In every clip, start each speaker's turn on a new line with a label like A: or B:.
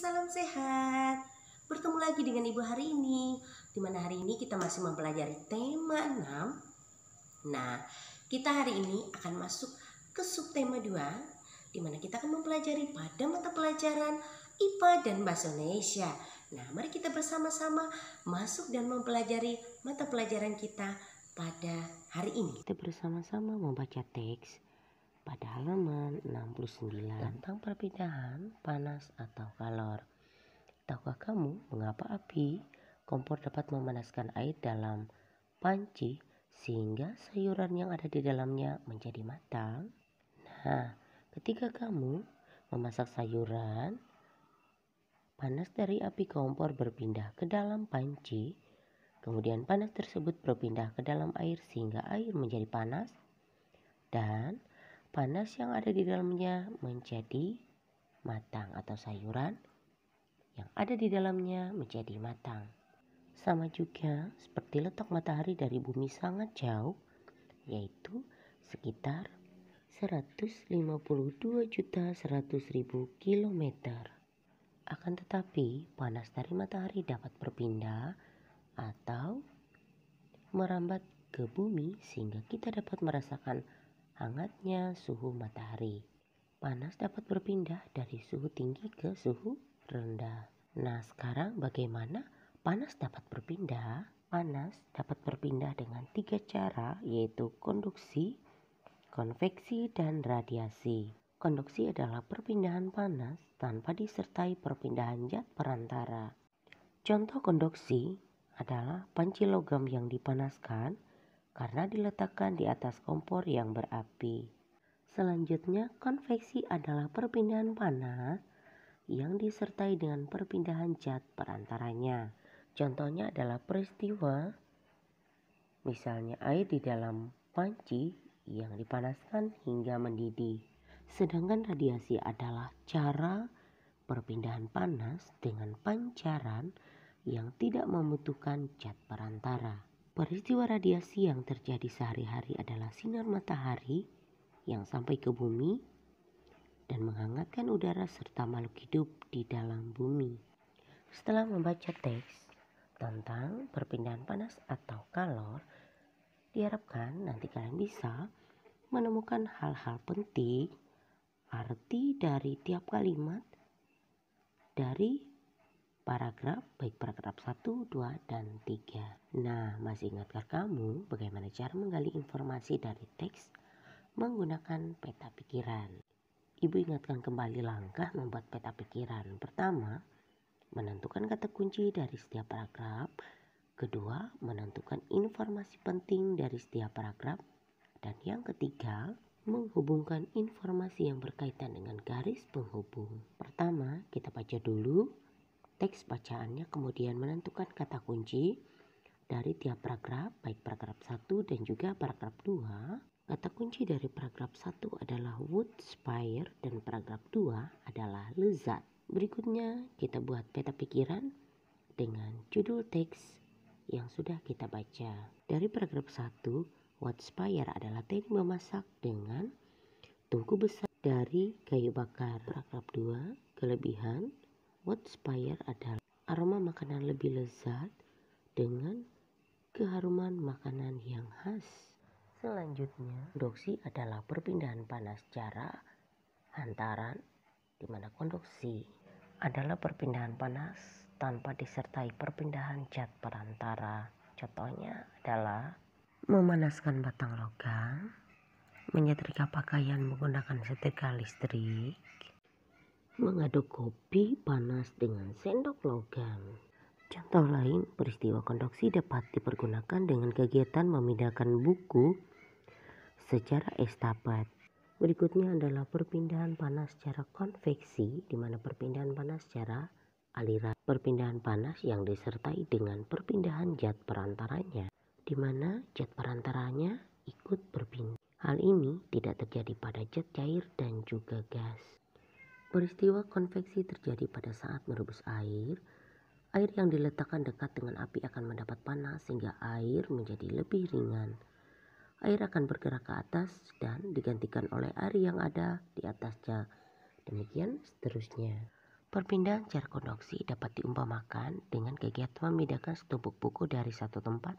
A: salam sehat. Bertemu lagi dengan Ibu hari ini, di mana hari ini kita masih mempelajari tema 6. Nah, kita hari ini akan masuk ke subtema 2, di mana kita akan mempelajari pada mata pelajaran IPA dan Bahasa Indonesia. Nah, mari kita bersama-sama masuk dan mempelajari mata pelajaran kita pada hari ini. Kita bersama-sama membaca teks pada halaman 69 tentang perpindahan panas atau kalor. Tahukah kamu mengapa api kompor dapat memanaskan air dalam panci sehingga sayuran yang ada di dalamnya menjadi matang? Nah, ketika kamu memasak sayuran, panas dari api kompor berpindah ke dalam panci, kemudian panas tersebut berpindah ke dalam air sehingga air menjadi panas, dan panas yang ada di dalamnya menjadi matang atau sayuran yang ada di dalamnya menjadi matang. Sama juga seperti letak matahari dari bumi sangat jauh, yaitu sekitar 152.100.000 kilometer. Akan tetapi panas dari matahari dapat berpindah atau merambat ke bumi sehingga kita dapat merasakan hangatnya suhu matahari. Panas dapat berpindah dari suhu tinggi ke suhu rendah. Nah, sekarang bagaimana panas dapat berpindah? Panas dapat berpindah dengan 3 cara, yaitu konduksi, konveksi, dan radiasi. Konduksi adalah perpindahan panas tanpa disertai perpindahan zat perantara. Contoh konduksi adalah panci logam yang dipanaskan karena diletakkan di atas kompor yang berapi. Selanjutnya, konveksi adalah perpindahan panas yang disertai dengan perpindahan zat perantaranya. Contohnya adalah peristiwa misalnya air di dalam panci yang dipanaskan hingga mendidih. Sedangkan radiasi adalah cara perpindahan panas dengan pancaran yang tidak membutuhkan zat perantara. Peristiwa radiasi yang terjadi sehari-hari adalah sinar matahari yang sampai ke bumi dan menghangatkan udara serta makhluk hidup di dalam bumi. Setelah membaca teks tentang perpindahan panas atau kalor, diharapkan nanti kalian bisa menemukan hal-hal penting, arti dari tiap kalimat dari paragraf, baik paragraf 1, 2, dan 3. Nah, masih ingatkah kamu bagaimana cara menggali informasi dari teks menggunakan peta pikiran? Ibu ingatkan kembali langkah membuat peta pikiran. Pertama, menentukan kata kunci dari setiap paragraf. Kedua, menentukan informasi penting dari setiap paragraf. Dan yang ketiga, menghubungkan informasi yang berkaitan dengan garis penghubung. Pertama, kita baca dulu teks bacaannya, kemudian menentukan kata kunci dari tiap paragraf, baik paragraf 1 dan juga paragraf 2. Kata kunci dari paragraf 1 adalah wood spire dan paragraf 2 adalah lezat. Berikutnya kita buat peta pikiran dengan judul teks yang sudah kita baca. Dari paragraf 1, wood spire adalah teknik memasak dengan tungku besar dari kayu bakar. Paragraf 2, kelebihan wood spire adalah aroma makanan lebih lezat dengan keharuman makanan yang khas. Selanjutnya, konduksi adalah perpindahan panas cara hantaran, di mana konduksi adalah perpindahan panas tanpa disertai perpindahan zat perantara. Contohnya adalah memanaskan batang logam, menyetrika pakaian menggunakan setrika listrik, mengaduk kopi panas dengan sendok logam. Contoh lain, peristiwa konduksi dapat dipergunakan dengan kegiatan memindahkan buku secara estafet. Berikutnya adalah perpindahan panas secara konveksi, di mana perpindahan panas secara aliran. Perpindahan panas yang disertai dengan perpindahan zat perantaranya, di mana zat perantaranya ikut berpindah. Hal ini tidak terjadi pada zat cair dan juga gas. Peristiwa konveksi terjadi pada saat merebus air. Air yang diletakkan dekat dengan api akan mendapat panas sehingga air menjadi lebih ringan. Air akan bergerak ke atas dan digantikan oleh air yang ada di atasnya. Demikian seterusnya. Perpindahan secara konduksi dapat diumpamakan dengan kegiatan memindahkan setumpuk buku dari satu tempat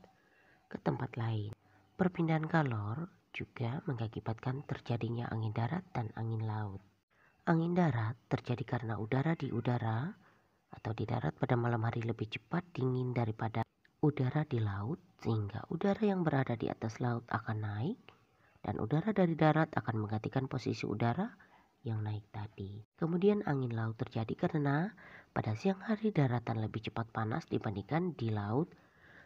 A: ke tempat lain. Perpindahan kalor juga mengakibatkan terjadinya angin darat dan angin laut. Angin darat terjadi karena udara di udara atau di darat pada malam hari lebih cepat dingin daripada udara di laut, sehingga udara yang berada di atas laut akan naik dan udara dari darat akan menggantikan posisi udara yang naik tadi. Kemudian angin laut terjadi karena pada siang hari daratan lebih cepat panas dibandingkan di laut,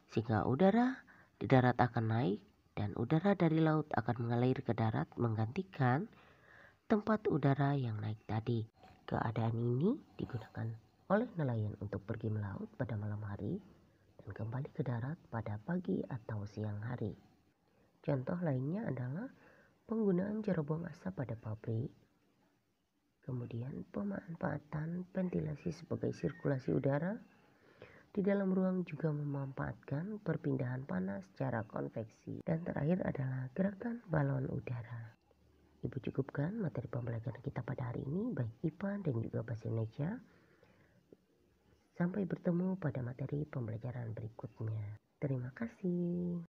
A: sehingga udara di darat akan naik dan udara dari laut akan mengalir ke darat menggantikan tempat udara yang naik tadi. Keadaan ini digunakan oleh nelayan untuk pergi melaut pada malam hari dan kembali ke darat pada pagi atau siang hari. Contoh lainnya adalah penggunaan cara buang asap pada pabrik, kemudian pemanfaatan ventilasi sebagai sirkulasi udara. Di dalam ruang juga memanfaatkan perpindahan panas secara konveksi. Dan terakhir adalah gerakan balon udara. Ibu cukupkan materi pembelajaran kita pada hari ini, baik IPA dan juga Bahasa Indonesia. Sampai bertemu pada materi pembelajaran berikutnya. Terima kasih.